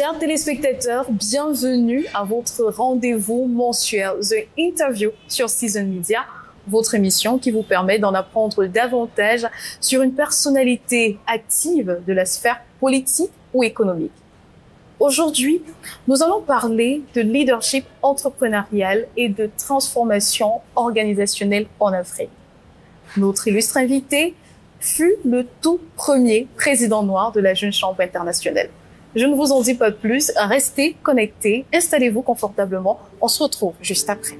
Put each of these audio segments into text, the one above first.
Chers téléspectateurs, bienvenue à votre rendez-vous mensuel The Interview sur Season Media, votre émission qui vous permet d'en apprendre davantage sur une personnalité active de la sphère politique ou économique. Aujourd'hui, nous allons parler de leadership entrepreneurial et de transformation organisationnelle en Afrique. Notre illustre invité fut le tout premier président noir de la Jeune Chambre internationale. Je ne vous en dis pas plus, restez connectés, installez-vous confortablement, on se retrouve juste après.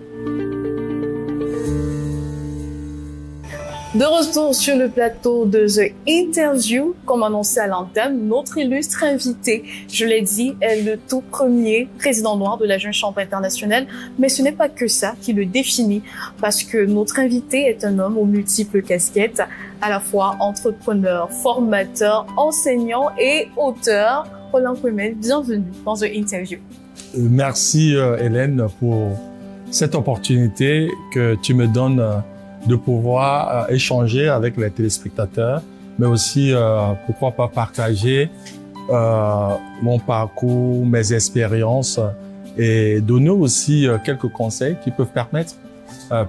De retour sur le plateau de The Interview, comme annoncé à l'antenne, notre illustre invité, je l'ai dit, est le tout premier président noir de la Jeune Chambre internationale, mais ce n'est pas que ça qui le définit, parce que notre invité est un homme aux multiples casquettes, à la fois entrepreneur, formateur, enseignant et auteur. Roland Kwemel, bienvenue dans The Interview. Merci Hélène pour cette opportunité que tu me donnes de pouvoir échanger avec les téléspectateurs, mais aussi pourquoi pas partager mon parcours, mes expériences et donner aussi quelques conseils qui peuvent permettre,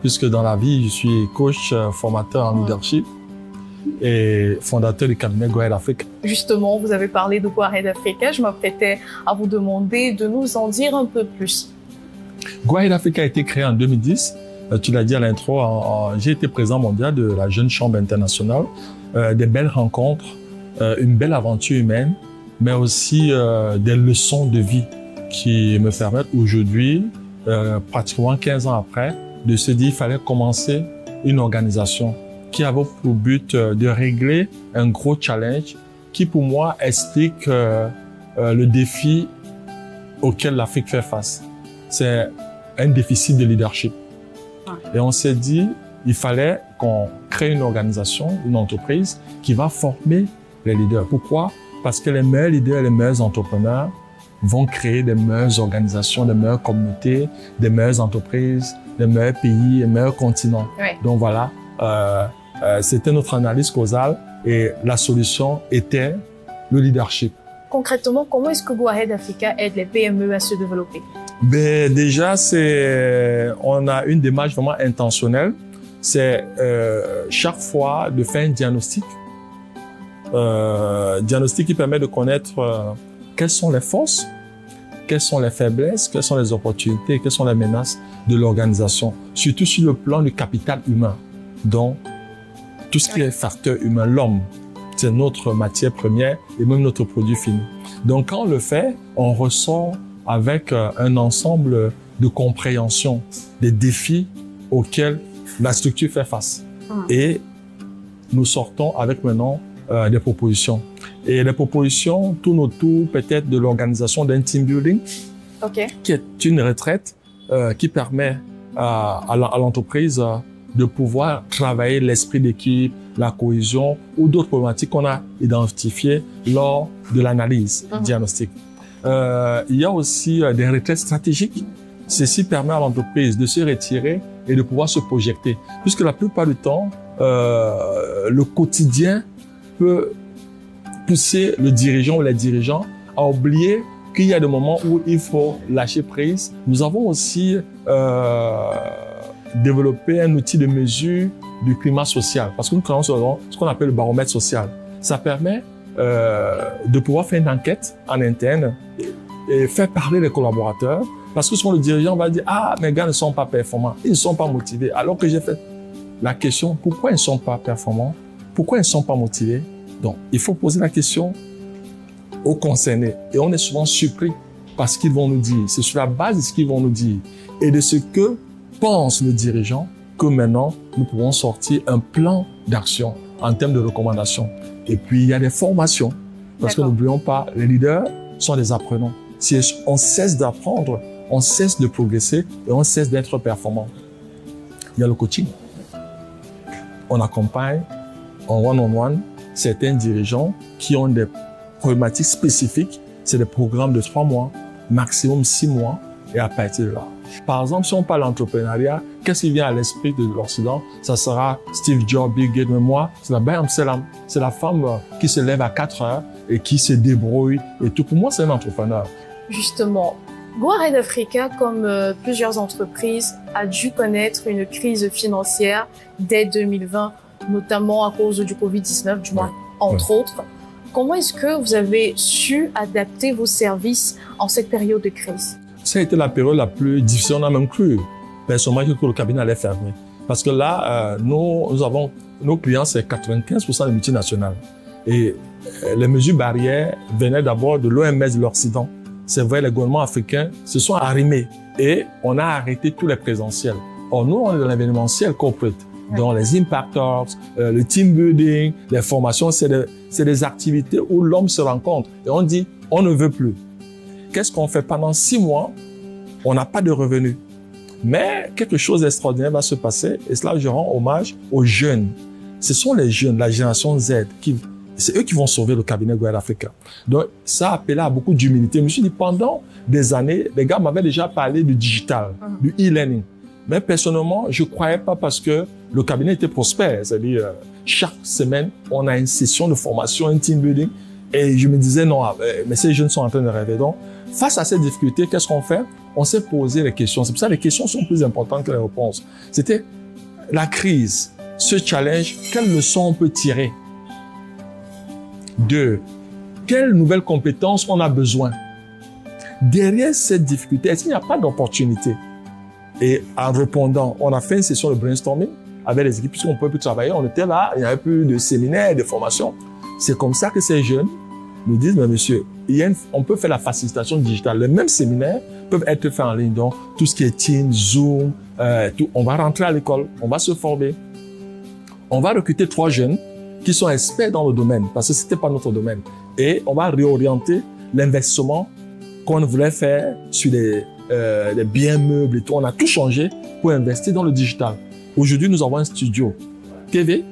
puisque dans la vie je suis coach, formateur en leadership et fondateur du cabinet Go Ahead Africa. Justement, vous avez parlé de Go Ahead Africa. Je m'apprêtais à vous demander de nous en dire un peu plus. Go Ahead Africa a été créé en 2010. Tu l'as dit à l'intro, j'ai été président mondial de la Jeune Chambre internationale. Des belles rencontres, une belle aventure humaine, mais aussi des leçons de vie qui me permettent aujourd'hui, pratiquement 15 ans après, de se dire qu'il fallait commencer une organisation qui avait pour but de régler un gros challenge qui, pour moi, explique le défi auquel l'Afrique fait face. C'est un déficit de leadership. Et on s'est dit, il fallait qu'on crée une organisation, une entreprise qui va former les leaders. Pourquoi? Parce que les meilleurs leaders et les meilleurs entrepreneurs vont créer des meilleures organisations, des meilleures communautés, des meilleures entreprises, des meilleurs pays, des meilleurs continents. Oui. Donc voilà, c'était notre analyse causale et la solution était le leadership. Concrètement, comment est-ce que Go Ahead Africa aide les PME à se développer? Ben, déjà, on a une démarche vraiment intentionnelle. C'est chaque fois de faire un diagnostic. Diagnostic qui permet de connaître quelles sont les forces, quelles sont les faiblesses, quelles sont les opportunités, quelles sont les menaces de l'organisation. Surtout sur le plan du capital humain. Donc, tout ce qui est facteur humain, l'homme, c'est notre matière première et même notre produit fini. Donc, quand on le fait, on ressort avec un ensemble de compréhension des défis auxquels la structure fait face. Et nous sortons avec maintenant des propositions. Et les propositions tournent autour peut-être de l'organisation d'un team building, qui est une retraite qui permet à l'entreprise de pouvoir travailler l'esprit d'équipe, la cohésion ou d'autres problématiques qu'on a identifiées lors de l'analyse diagnostique. Il y a aussi des retraites stratégiques. Ceci permet à l'entreprise de se retirer et de pouvoir se projeter. Puisque la plupart du temps, le quotidien peut pousser le dirigeant ou les dirigeants à oublier qu'il y a des moments où il faut lâcher prise. Nous avons aussi développé un outil de mesure du climat social. Parce que nous travaillons sur ce qu'on appelle le baromètre social. Ça permet de pouvoir faire une enquête en interne et faire parler les collaborateurs. Parce que souvent le dirigeant va dire « Ah, mes gars ne sont pas performants, ils ne sont pas motivés. » Alors que j'ai fait la question « Pourquoi ils ne sont pas performants? Pourquoi ils ne sont pas motivés ?» Donc, il faut poser la question aux concernés. Et on est souvent surpris par ce qu'ils vont nous dire. C'est sur la base de ce qu'ils vont nous dire et de ce que pense le dirigeant que maintenant, nous pouvons sortir un plan d'action en termes de recommandations. Et puis, il y a des formations. Parce que n'oublions pas, les leaders sont des apprenants. Si on cesse d'apprendre, on cesse de progresser et on cesse d'être performant. Il y a le coaching. On accompagne en one-on-one certains dirigeants qui ont des problématiques spécifiques. C'est des programmes de 3 mois, maximum 6 mois, et à partir de là. Par exemple, si on parle d'entrepreneuriat, qu'est-ce qui vient à l'esprit de l'Occident? Ça sera Steve Jobs, Bill Gates, mais moi, c'est la Bayam Selam. C'est la femme qui se lève à 4 heures et qui se débrouille et tout. Pour moi, c'est un entrepreneur. Justement, Go Ahead Africa, comme plusieurs entreprises, a dû connaître une crise financière dès 2020, notamment à cause du Covid-19, du moins, entre autres. Comment est-ce que vous avez su adapter vos services en cette période de crise? Ça a été la période la plus difficile. On a même cru, personnellement, que le cabinet allait fermer. Parce que là, nous avons, nos clients, c'est 95% de multinationales. Et les mesures barrières venaient d'abord de l'OMS de l'Occident. C'est vrai, les gouvernements africains se sont arrimés et on a arrêté tous les présentiels. Or, nous, on est dans l'événementiel corporate. Donc, les impact talks, le team building, les formations, c'est des activités où l'homme se rencontre. Et on dit, on ne veut plus. Qu'est-ce qu'on fait? Pendant 6 mois, on n'a pas de revenus. Mais quelque chose d'extraordinaire va se passer. Et cela, je rends hommage aux jeunes. Ce sont les jeunes, la génération Z, c'est eux qui vont sauver le cabinet Go Ahead Africa. Donc, ça a appelé à beaucoup d'humilité. Je me suis dit, pendant des années, les gars m'avaient déjà parlé du digital, du e-learning. Mais personnellement, je ne croyais pas parce que le cabinet était prospère. C'est-à-dire, chaque semaine, on a une session de formation, un team building. Et je me disais, non, mais ces jeunes sont en train de rêver. Donc, face à ces difficultés, qu'est-ce qu'on fait? On s'est posé les questions. C'est pour ça que les questions sont plus importantes que les réponses. C'était la crise, ce challenge, quelles leçons on peut tirer? 2. Quelles nouvelles compétences on a besoin? Derrière cette difficulté, est-ce qu'il n'y a pas d'opportunité? Et en répondant, on a fait une session de brainstorming avec les équipes, puisqu'on ne pouvait plus travailler. On était là, il n'y avait plus de séminaires, de formations. C'est comme ça que ces jeunes nous disent, mais monsieur, on peut faire la facilitation digitale. Les mêmes séminaires peuvent être faits en ligne. Donc, tout ce qui est Teams, Zoom, tout, on va rentrer à l'école, on va se former. On va recruter 3 jeunes qui sont experts dans le domaine, parce que c'était pas notre domaine. Et on va réorienter l'investissement qu'on voulait faire sur les biens meubles et tout. On a tout changé pour investir dans le digital. Aujourd'hui, nous avons un studio TV.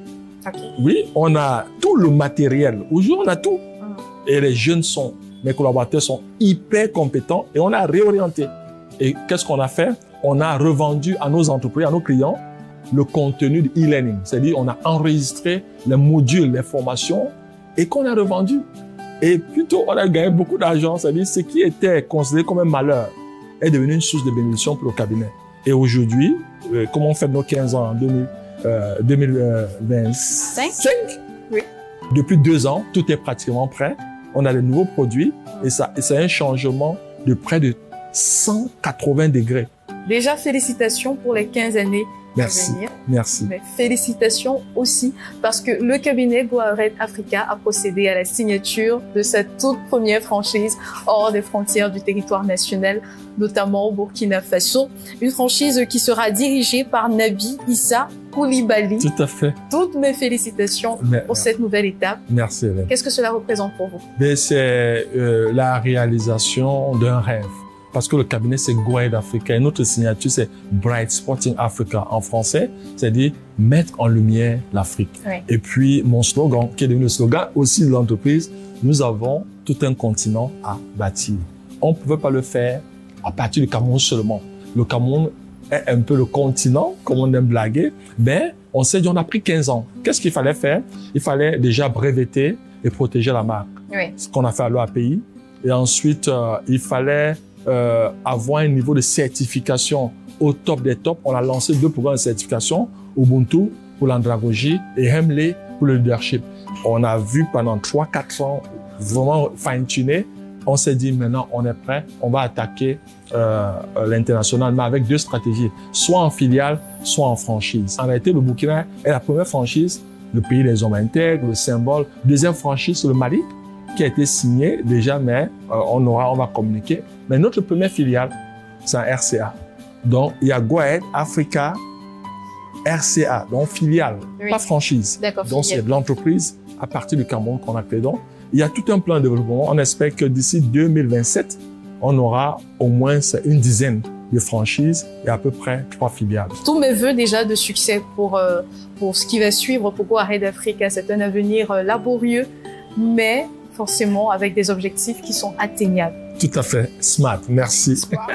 Okay. Oui, on a tout le matériel. Aujourd'hui, on a tout. Et les jeunes mes collaborateurs sont hyper compétents et on a réorienté. Et qu'est-ce qu'on a fait? On a revendu à nos entreprises, à nos clients, le contenu de e-learning. C'est-à-dire, on a enregistré les modules, les formations et qu'on a revendu. Et plutôt, on a gagné beaucoup d'argent. C'est-à-dire, ce qui était considéré comme un malheur est devenu une source de bénédiction pour le cabinet. Et aujourd'hui, comme on fait nos 15 ans en 2025, oui. Depuis 2 ans, tout est pratiquement prêt. On a de nouveaux produits et c'est un changement de près de 180 degrés. Déjà, félicitations pour les 15 années. Merci. Merci. Mais félicitations aussi parce que le cabinet Go Ahead Africa a procédé à la signature de sa toute première franchise hors des frontières du territoire national, notamment au Burkina Faso. Une franchise qui sera dirigée par Nabi Issa Koulibaly. Tout à fait. Toutes mes félicitations pour cette nouvelle étape. Merci, Hélène. Qu'est-ce que cela représente pour vous? C'est la réalisation d'un rêve. Parce que le cabinet, c'est Go Ahead Africa. Et notre signature, c'est Bright Sporting Africa en français. C'est-à-dire mettre en lumière l'Afrique. Oui. Et puis, mon slogan, qui est devenu le slogan aussi de l'entreprise, nous avons tout un continent à bâtir. On ne pouvait pas le faire à partir du Cameroun seulement. Le Cameroun est un peu le continent, comme on aime blaguer. Mais on s'est dit, on a pris 15 ans. Qu'est-ce qu'il fallait faire? Il fallait déjà breveter et protéger la marque. Oui. Ce qu'on a fait à l'OAPI. Et ensuite, il fallait avoir un niveau de certification au top des tops. On a lancé 2 programmes de certification, Ubuntu pour l'andragogie et Hemley pour le leadership. On a vu pendant 3-4 ans vraiment fine-tuner. On s'est dit maintenant on est prêt, on va attaquer l'international, mais avec 2 stratégies, soit en filiale, soit en franchise. En réalité, le Burkina est la première franchise, le pays des hommes intègres, le symbole. Deuxième franchise, c'est le Mali, qui a été signé déjà, mais on va communiquer. Mais notre première filiale, c'est un RCA. Donc, il y a Go Ahead Africa RCA, donc filiale, oui. Pas franchise. Donc, c'est de l'entreprise à partir du Cameroun qu'on a créé. Donc, il y a tout un plan de développement. On espère que d'ici 2027, on aura au moins une dizaine de franchises et à peu près 3 filiales. Tous mes vœux déjà de succès pour ce qui va suivre pour Go Ahead Africa. C'est un avenir laborieux, mais forcément avec des objectifs qui sont atteignables. Tout à fait. Smart. Merci. Smart.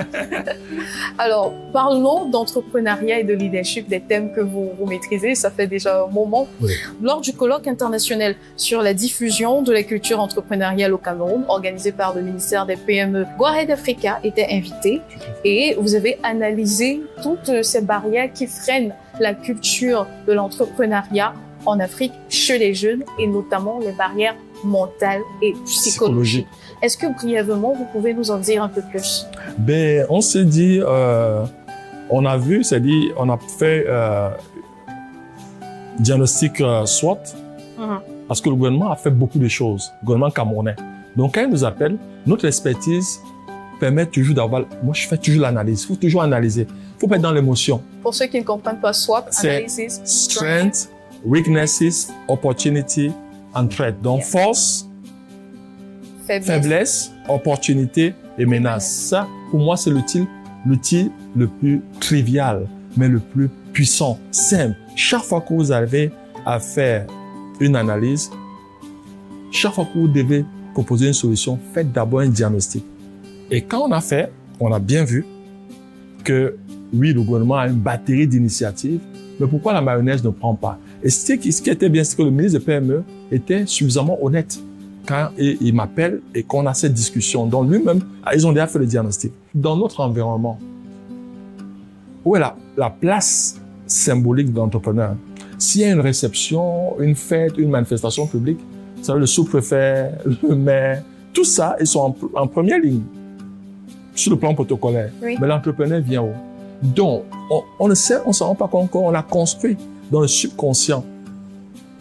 Alors, parlons d'entrepreneuriat et de leadership, des thèmes que vous maîtrisez. Ça fait déjà un moment. Oui. Lors du colloque international sur la diffusion de la culture entrepreneuriale au Cameroun, organisé par le ministère des PME, Go Ahead Africa était invité et vous avez analysé toutes ces barrières qui freinent la culture de l'entrepreneuriat en Afrique chez les jeunes et notamment les barrières mentales et psychologiques. Est-ce que brièvement, vous pouvez nous en dire un peu plus? Ben, on s'est dit, on a vu, c'est-à-dire, on a fait diagnostic SWOT parce que le gouvernement a fait beaucoup de choses, le gouvernement camerounais. Donc, quand il nous appelle, notre expertise permet toujours d'avoir, moi je fais toujours l'analyse, il faut toujours analyser, il faut pas être dans l'émotion. Pour ceux qui ne comprennent pas SWOT, analysis, strength, weaknesses, opportunity and threat. Donc, force, faiblesse, opportunité et menace. Ça, pour moi, c'est l'outil le plus trivial, mais le plus puissant, simple. Chaque fois que vous avez à faire une analyse, chaque fois que vous devez proposer une solution, faites d'abord un diagnostic. Et quand on a fait, on a bien vu que oui, le gouvernement a une batterie d'initiatives, mais pourquoi la mayonnaise ne prend pas? Et ce qui était bien, c'est que le ministre des PME était suffisamment honnête quand il m'appelle et qu'on a cette discussion. Donc lui-même, ils ont déjà fait le diagnostic. Dans notre environnement, où est la place symbolique de l'entrepreneur? S'il y a une réception, une fête, une manifestation publique, vous savez, le sous-préfet, le maire, tout ça, ils sont en première ligne sur le plan protocolaire. Oui. Mais l'entrepreneur vient où? Donc, on ne sait, on ne s'en rend pas compte qu'on l'a construit dans le subconscient.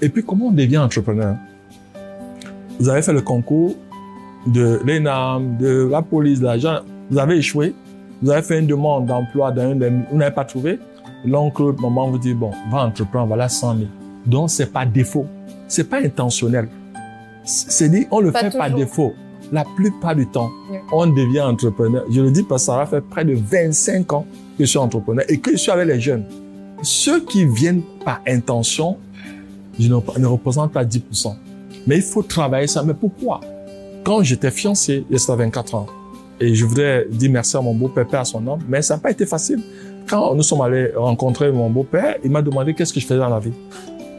Et puis, comment on devient entrepreneur? Vous avez fait le concours de l'ENAM, de la police, de l'agent, vous avez échoué, vous avez fait une demande d'emploi, vous n'avez pas trouvé, l'oncle, maman vous dit, bon, va entreprendre, voilà 100 000. Donc, c'est pas défaut, c'est pas intentionnel. C'est dit, on le fait par défaut. La plupart du temps, on devient entrepreneur. Je le dis parce que ça va faire près de 25 ans que je suis entrepreneur et que je suis avec les jeunes. Ceux qui viennent par intention, je ne représente pas 10%. Mais il faut travailler ça. Mais pourquoi? Quand j'étais fiancé, j'étais à 24 ans, et je voudrais dire merci à mon beau-père, à son âme, mais ça n'a pas été facile. Quand nous sommes allés rencontrer mon beau-père, il m'a demandé qu'est-ce que je faisais dans la vie.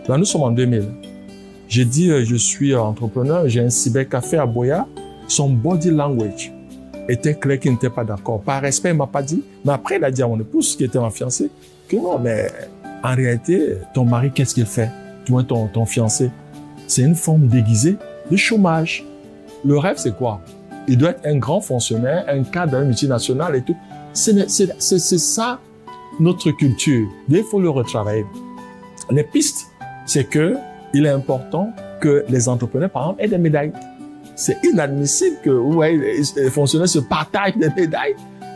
Là, nous sommes en 2000. J'ai dit, je suis entrepreneur, j'ai un cybercafé à Boya. Son body language était clair qu'il n'était pas d'accord. Par respect, il m'a pas dit. Mais après, il a dit à mon épouse, qui était ma fiancée, que non, mais en réalité, ton mari, qu'est-ce qu'il fait? Toi, ton fiancé. C'est une forme déguisée de chômage. Le rêve, c'est quoi? Il doit être un grand fonctionnaire, un cadre d'un multinational et tout. C'est ça, notre culture. Il faut le retravailler. Les pistes, c'est que il est important que les entrepreneurs, par exemple, aient des médailles. C'est inadmissible que les fonctionnaires se partagent des médailles.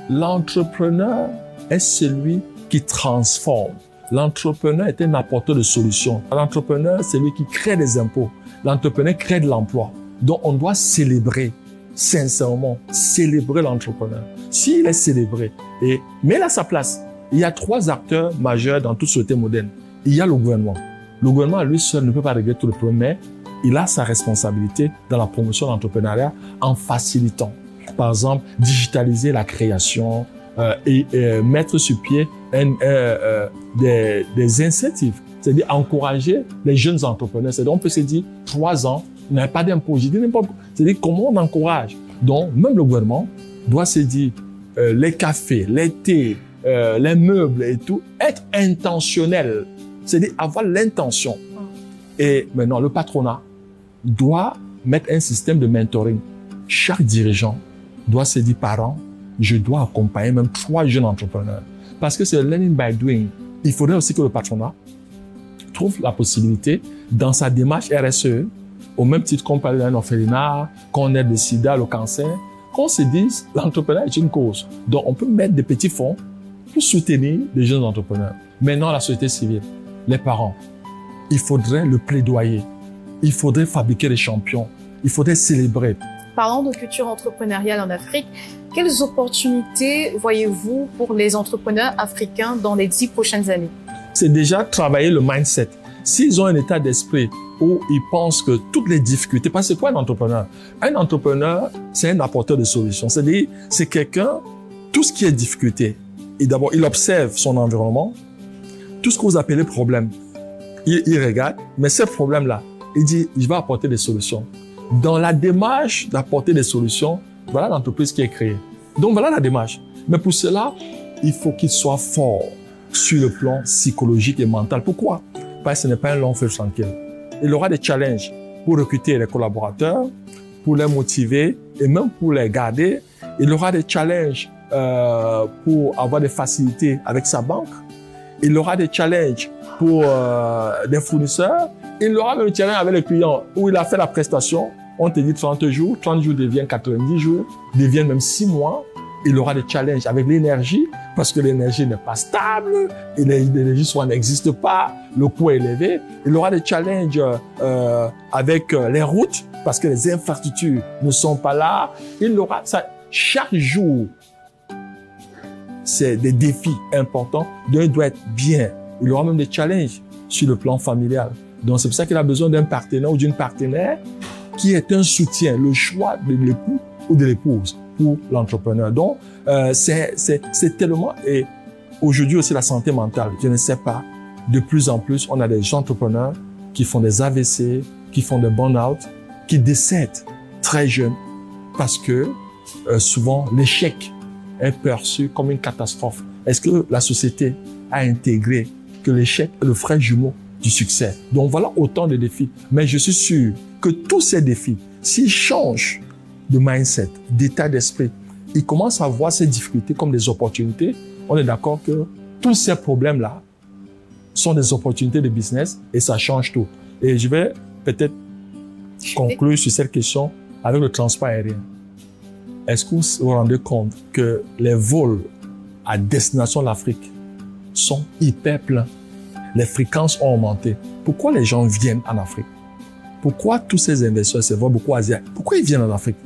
L'entrepreneur est celui qui transforme. L'entrepreneur est un apporteur de solutions. L'entrepreneur, c'est lui qui crée des impôts. L'entrepreneur crée de l'emploi. Donc, on doit célébrer, sincèrement, célébrer l'entrepreneur. S'il est célébré et met à sa place, il y a 3 acteurs majeurs dans toute société moderne. Il y a le gouvernement. Le gouvernement, lui seul, ne peut pas régler tout le problème, mais il a sa responsabilité dans la promotion de l'entrepreneuriat en facilitant. Par exemple, digitaliser la création et mettre sur pied des incentives, c'est-à-dire encourager les jeunes entrepreneurs. C'est-à-dire, on peut se dire 3 ans, vous n'avez pas d'impôt. Je dis n'importe quoi. C'est-à-dire, comment on encourage? Donc, même le gouvernement doit se dire les cafés, les thés, les meubles et tout, être intentionnel. C'est-à-dire avoir l'intention. Et maintenant, le patronat doit mettre un système de mentoring. Chaque dirigeant doit se dire, parents, je dois accompagner même 3 jeunes entrepreneurs. Parce que c'est learning by doing. Il faudrait aussi que le patronat trouve la possibilité, dans sa démarche RSE, au même titre qu'on parle d'un orphelinat, qu'on aide le sida, le cancer, qu'on se dise, l'entrepreneuriat est une cause. Donc, on peut mettre des petits fonds pour soutenir les jeunes entrepreneurs. Maintenant, la société civile, les parents, il faudrait le plaidoyer. Il faudrait fabriquer des champions. Il faudrait célébrer. Parlant de culture entrepreneuriale en Afrique, quelles opportunités voyez-vous pour les entrepreneurs africains dans les 10 prochaines années? C'est déjà travailler le mindset. s'ils ont un état d'esprit où ils pensent que toutes les difficultés, parce que c'est quoi un entrepreneur? Un entrepreneur, c'est un apporteur de solutions. C'est-à-dire, c'est quelqu'un, tout ce qui est difficulté, et d'abord, il observe son environnement, tout ce que vous appelez problème, il regarde, mais ces problèmes-là, il dit, je vais apporter des solutions. Dans la démarche d'apporter des solutions, voilà l'entreprise qui est créée. Donc, voilà la démarche. Mais pour cela, il faut qu'il soit fort sur le plan psychologique et mental. Pourquoi? Parce que ce n'est pas un long feu tranquille. Il aura des challenges pour recruter les collaborateurs, pour les motiver et même pour les garder. Il aura des challenges pour avoir des facilités avec sa banque. Il aura des challenges pour des fournisseurs. Il aura même des challenges avec les clients où il a fait la prestation. On te dit 30 jours, 30 jours deviennent 90 jours, deviennent même 6 mois. Il aura des challenges avec l'énergie parce que l'énergie n'est pas stable, et l'énergie soit n'existe pas, le coût est élevé. Il aura des challenges avec les routes parce que les infrastructures ne sont pas là. Il aura ça chaque jour. C'est des défis importants. Donc, il doit être bien. Il aura même des challenges sur le plan familial. Donc, c'est pour ça qu'il a besoin d'un partenaire ou d'une partenaire qui est un soutien, le choix de l'époux ou de l'épouse pour l'entrepreneur. Donc, c'est tellement... Et aujourd'hui aussi, la santé mentale, je ne sais pas, de plus en plus, on a des entrepreneurs qui font des AVC, qui font des burn-out, qui décèdent très jeunes parce que souvent, l'échec est perçu comme une catastrophe. Est-ce que la société a intégré que l'échec est le frère jumeau du succès? Donc, voilà autant de défis. Mais je suis sûr que tous ces défis, s'ils changent de mindset, d'état d'esprit, ils commencent à voir ces difficultés comme des opportunités, on est d'accord que tous ces problèmes-là sont des opportunités de business et ça change tout. Et je vais peut-être conclure sur cette question avec le transport aérien. Est-ce que vous vous rendez compte que les vols à destination de l'Afrique sont hyper pleins? Les fréquences ont augmenté. Pourquoi les gens viennent en Afrique? Pourquoi tous ces investisseurs, c'est vrai beaucoup asiatiques, pourquoi ils viennent en Afrique?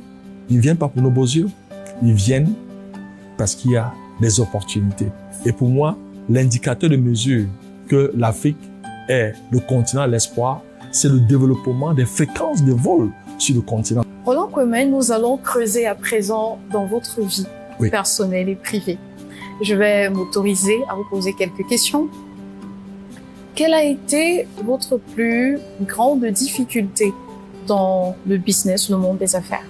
Ils ne viennent pas pour nos beaux yeux. Ils viennent parce qu'il y a des opportunités. Et pour moi, l'indicateur de mesure que l'Afrique est le continent de l'espoir, c'est le développement des fréquences de vol sur le continent. Roland Kwame, nous allons creuser à présent dans votre vie personnelle et privée. Je vais m'autoriser à vous poser quelques questions. Quelle a été votre plus grande difficulté dans le business, le monde des affaires?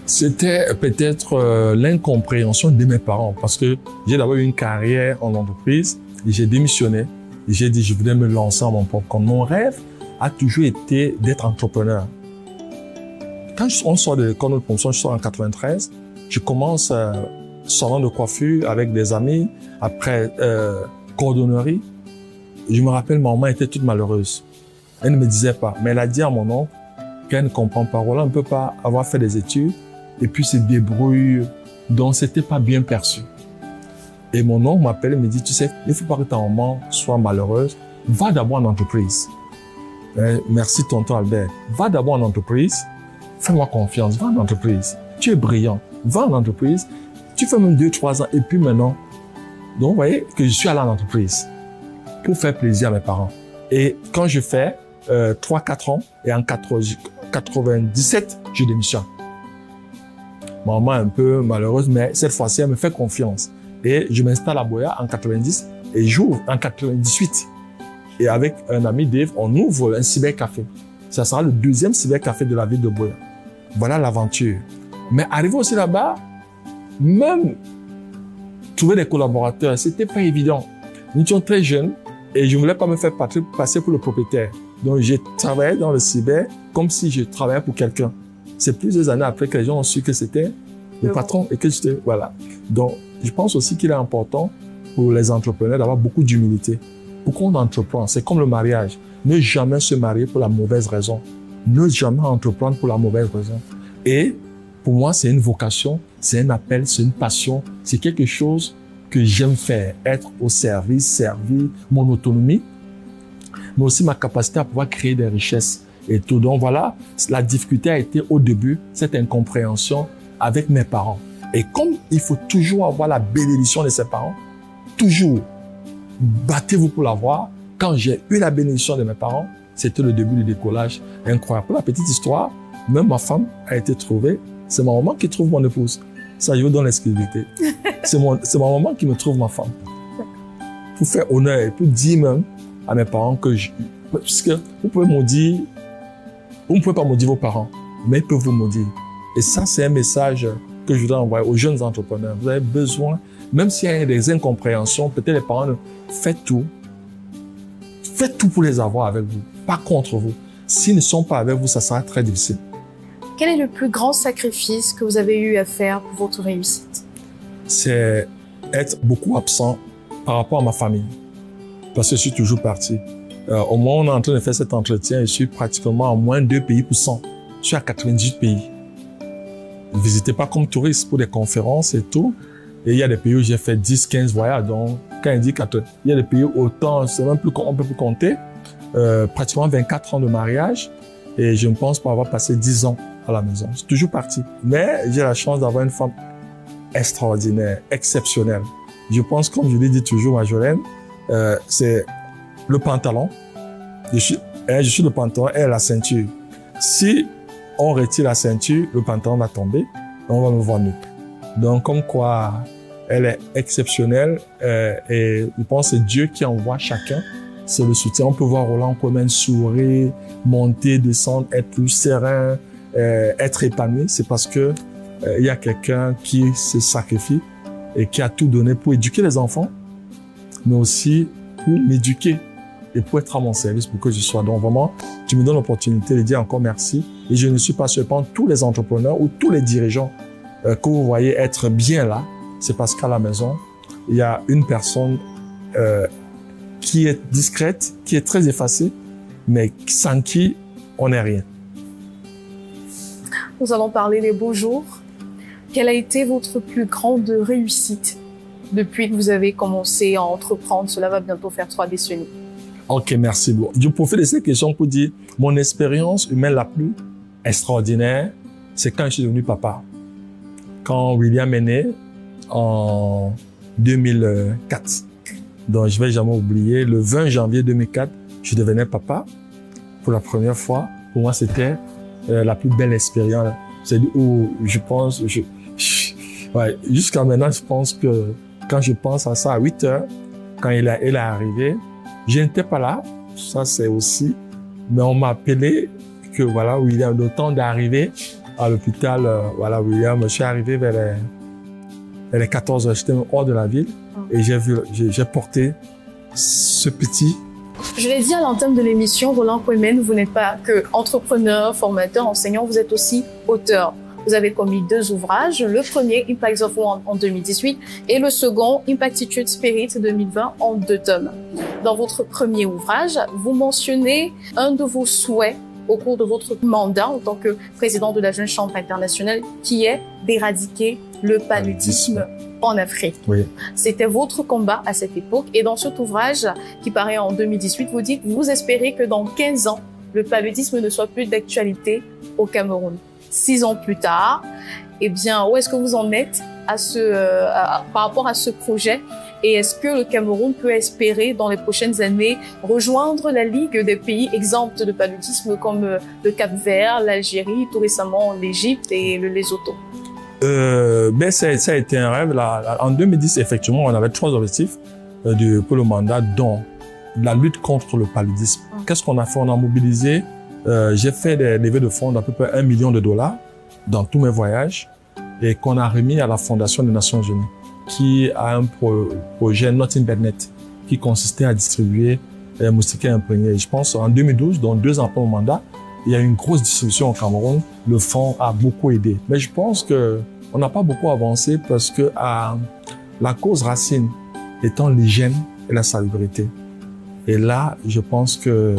C'était peut-être l'incompréhension de mes parents parce que j'ai d'abord eu une carrière en entreprise et j'ai démissionné. Et j'ai dit je voulais me lancer en mon propre compte. Mon rêve a toujours été d'être entrepreneur. Quand on sort de l'école de promotion, je sors en 93, je commence salon de coiffure avec des amis, après cordonnerie. Je me rappelle, ma maman était toute malheureuse. Elle ne me disait pas, mais elle a dit à mon oncle qu'elle ne comprend pas. Voilà, on ne peut pas avoir fait des études et puis se débrouille. Donc, c'était pas bien perçu. Et mon oncle m'appelle et me dit, tu sais, il ne faut pas que ta maman soit malheureuse. Va d'abord en entreprise. Merci, tonton Albert. Va d'abord en entreprise. Fais-moi confiance. Va en entreprise. Tu es brillant. Va en entreprise. Tu fais même 2-3 ans et puis maintenant. Donc, vous voyez que je suis allé en entreprise pour faire plaisir à mes parents. Et quand je fais 3-4 ans et en 97, je démissionne. Maman est un peu malheureuse, mais cette fois-ci, elle me fait confiance. Et je m'installe à Boya en 90 et j'ouvre en 98. Et avec un ami Dave, on ouvre un cybercafé. Ça sera le deuxième cybercafé de la ville de Boya. Voilà l'aventure. Mais arrivé aussi là-bas, même trouver des collaborateurs, c'était pas évident. Nous étions très jeunes et je voulais pas me faire passer pour le propriétaire. Donc, j'ai travaillé dans le cyber comme si je travaillais pour quelqu'un. C'est plusieurs années après que les gens ont su que c'était le patron et que j'étais, voilà. Donc, je pense aussi qu'il est important pour les entrepreneurs d'avoir beaucoup d'humilité. Pourquoi on entreprend? C'est comme le mariage. Ne jamais se marier pour la mauvaise raison. Ne jamais entreprendre pour la mauvaise raison. Et pour moi, c'est une vocation, c'est un appel, c'est une passion, c'est quelque chose que j'aime faire. Être au service, servir mon autonomie, mais aussi ma capacité à pouvoir créer des richesses et tout. Donc voilà, la difficulté a été au début, cette incompréhension avec mes parents. Et comme il faut toujours avoir la bénédiction de ses parents, toujours, battez-vous pour l'avoir, quand j'ai eu la bénédiction de mes parents, c'était le début du décollage incroyable. Pour la petite histoire, même ma femme a été trouvée. C'est ma maman qui trouve mon épouse. Ça, je vous donne l'exclusivité. C'est ma maman qui me trouve ma femme. Pour faire honneur et pour dire même à mes parents que parce que vous pouvez maudire, vous ne pouvez pas maudire vos parents, mais ils peuvent vous maudire. Et ça, c'est un message que je voudrais envoyer aux jeunes entrepreneurs. Vous avez besoin, même s'il y a des incompréhensions, peut-être les parents, faites tout pour les avoir avec vous, pas contre vous. S'ils ne sont pas avec vous, ça sera très difficile. Quel est le plus grand sacrifice que vous avez eu à faire pour votre réussite? C'est être beaucoup absent par rapport à ma famille, parce que je suis toujours parti. Au moment où on est en train de faire cet entretien, je suis pratiquement en moins de 2 pays pour 100. Je suis à 98 pays. Je ne visitais pas comme touriste pour des conférences et tout. Et il y a des pays où j'ai fait 10, 15 voyages. Donc, quand il dit 80, il y a des pays autant, c'est même plus, on peut plus compter. Pratiquement 24 ans de mariage. Et je ne pense pas avoir passé 10 ans à la maison. Je suis toujours parti. Mais j'ai la chance d'avoir une femme extraordinaire, exceptionnelle. Je pense, comme je l'ai dit toujours à Jolène, c'est le pantalon. Je suis le pantalon et la ceinture. Si on retire la ceinture, le pantalon va tomber, on va me voir nu. Donc, comme quoi, elle est exceptionnelle et je pense que c'est Dieu qui envoie chacun. C'est le soutien. On peut voir Roland Kwémen sourire, monter, descendre, être plus serein, être épanoui. C'est parce que il y a quelqu'un qui se sacrifie et qui a tout donné pour éduquer les enfants, mais aussi pour m'éduquer et pour être à mon service, pour que je sois. Donc vraiment, tu me donnes l'opportunité de dire encore merci. Et je ne suis pas seulement tous les entrepreneurs ou tous les dirigeants que vous voyez être bien là, c'est parce qu'à la maison, il y a une personne qui est discrète, qui est très effacée, mais sans qui on n'est rien. Nous allons parler des beaux jours. Quelle a été votre plus grande réussite depuis que vous avez commencé à entreprendre? Cela va bientôt faire 3 décennies. Ok, merci beaucoup. Je profite de cette question pour dire mon expérience humaine la plus extraordinaire, c'est quand je suis devenu papa. Quand William est né en 2004. Donc, je vais jamais oublier, le 20 janvier 2004, je devenais papa pour la première fois. Pour moi, c'était la plus belle expérience. C'est où je pense, ouais, jusqu'à maintenant, je pense que quand je pense à ça à 8 heures, quand il est arrivé, je n'étais pas là. Ça, c'est aussi, mais on m'a appelé que voilà, William, le temps d'arriver à l'hôpital, voilà, William, je suis arrivé vers les 14 heures, j'étais hors de la ville et j'ai porté ce petit. Je l'ai dit à l'entame de l'émission, Roland Kwémen, vous n'êtes pas que entrepreneur, formateur, enseignant, vous êtes aussi auteur. Vous avez commis 2 ouvrages, le premier, Impact of One en 2018, et le second, Impactitude Spirit 2020 en 2 tomes. Dans votre premier ouvrage, vous mentionnez un de vos souhaits au cours de votre mandat en tant que président de la Jeune Chambre internationale, qui est d'éradiquer le paludisme en Afrique. Oui. C'était votre combat à cette époque. Et dans cet ouvrage, qui paraît en 2018, vous dites, vous espérez que dans 15 ans, le paludisme ne soit plus d'actualité au Cameroun. 6 ans plus tard, eh bien, où est-ce que vous en êtes par rapport à ce projet? Et est-ce que le Cameroun peut espérer, dans les prochaines années, rejoindre la Ligue des pays exempts de paludisme comme le Cap-Vert, l'Algérie, tout récemment l'Égypte et le Lesotho? Ben ça a été un rêve. Là, en 2010, effectivement, on avait 3 objectifs pour le mandat, dont la lutte contre le paludisme. Qu'est-ce qu'on a fait? On a mobilisé, j'ai fait des levées de fonds d'à peu près $1 million dans tous mes voyages et qu'on a remis à la Fondation des Nations Unies, qui a un projet Nothing But Net, qui consistait à distribuer les moustiquaires imprégnés. Je pense en 2012, donc 2 ans après mon mandat, il y a eu une grosse distribution au Cameroun. Le fonds a beaucoup aidé. Mais je pense que on n'a pas beaucoup avancé parce que la cause racine étant l'hygiène et la salubrité. Et là, je pense que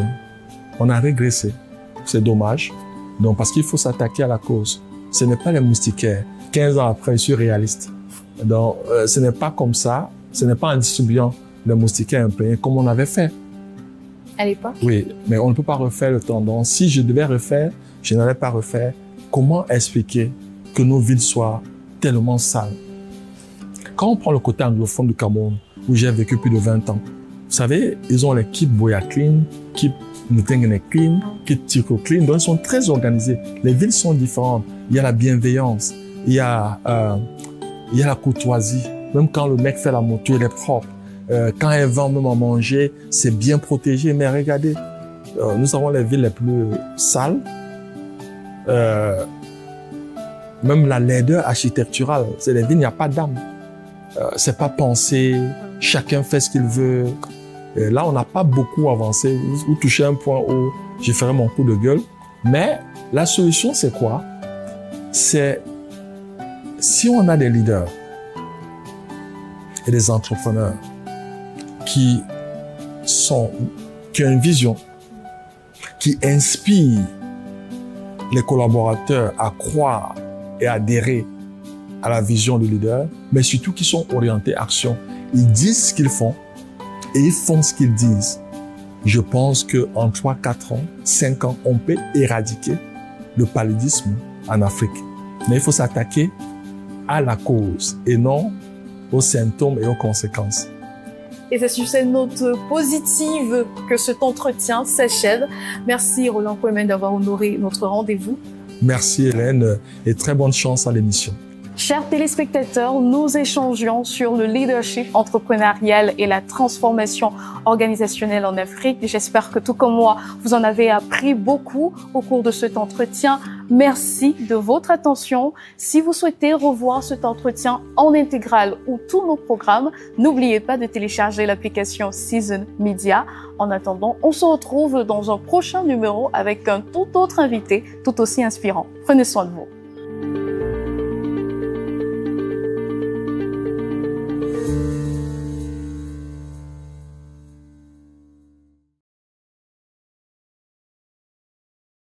on a régressé. C'est dommage. Donc, parce qu'il faut s'attaquer à la cause. Ce n'est pas les moustiquaires. 15 ans après, je suis réaliste. Donc, ce n'est pas comme ça. Ce n'est pas en distribuant les moustiquaires imprégnés comme on avait fait. À l'époque? Oui, mais on ne peut pas refaire le temps. Donc, si je devais refaire, je n'allais pas refaire. Comment expliquer que nos villes soient tellement sales? Quand on prend le côté anglophone du Cameroun, où j'ai vécu plus de 20 ans, Vous savez, ils ont l'équipe Boya Clean, l'équipe Mutengene Clean, l'équipe Tico Clean, donc ils sont très organisés. Les villes sont différentes. Il y a la bienveillance, il y a la courtoisie. Même quand le mec fait la moto, il est propre. Quand elle vend même à manger, c'est bien protégé. Mais regardez, nous avons les villes les plus sales. Même la laideur architecturale, c'est les villes, il n'y a pas d'âme. C'est pas pensé, chacun fait ce qu'il veut. Et là, on n'a pas beaucoup avancé. Vous touchez un point où je ferai mon coup de gueule. Mais la solution, c'est quoi? C'est si on a des leaders et des entrepreneurs qui ont une vision, qui inspirent les collaborateurs à croire et adhérer à la vision du leader, mais surtout qui sont orientés action. Ils disent ce qu'ils font et ils font ce qu'ils disent. Je pense qu'en 3, 4 ans, 5 ans, on peut éradiquer le paludisme en Afrique. Mais il faut s'attaquer à la cause et non aux symptômes et aux conséquences. Et c'est sur cette note positive que cet entretien s'achève. Merci Roland Kweme d'avoir honoré notre rendez-vous. Merci Hélène et très bonne chance à l'émission. Chers téléspectateurs, nous échangions sur le leadership entrepreneurial et la transformation organisationnelle en Afrique. J'espère que tout comme moi, vous en avez appris beaucoup au cours de cet entretien. Merci de votre attention. Si vous souhaitez revoir cet entretien en intégral ou tous nos programmes, n'oubliez pas de télécharger l'application Season Media. En attendant, on se retrouve dans un prochain numéro avec un tout autre invité, tout aussi inspirant. Prenez soin de vous.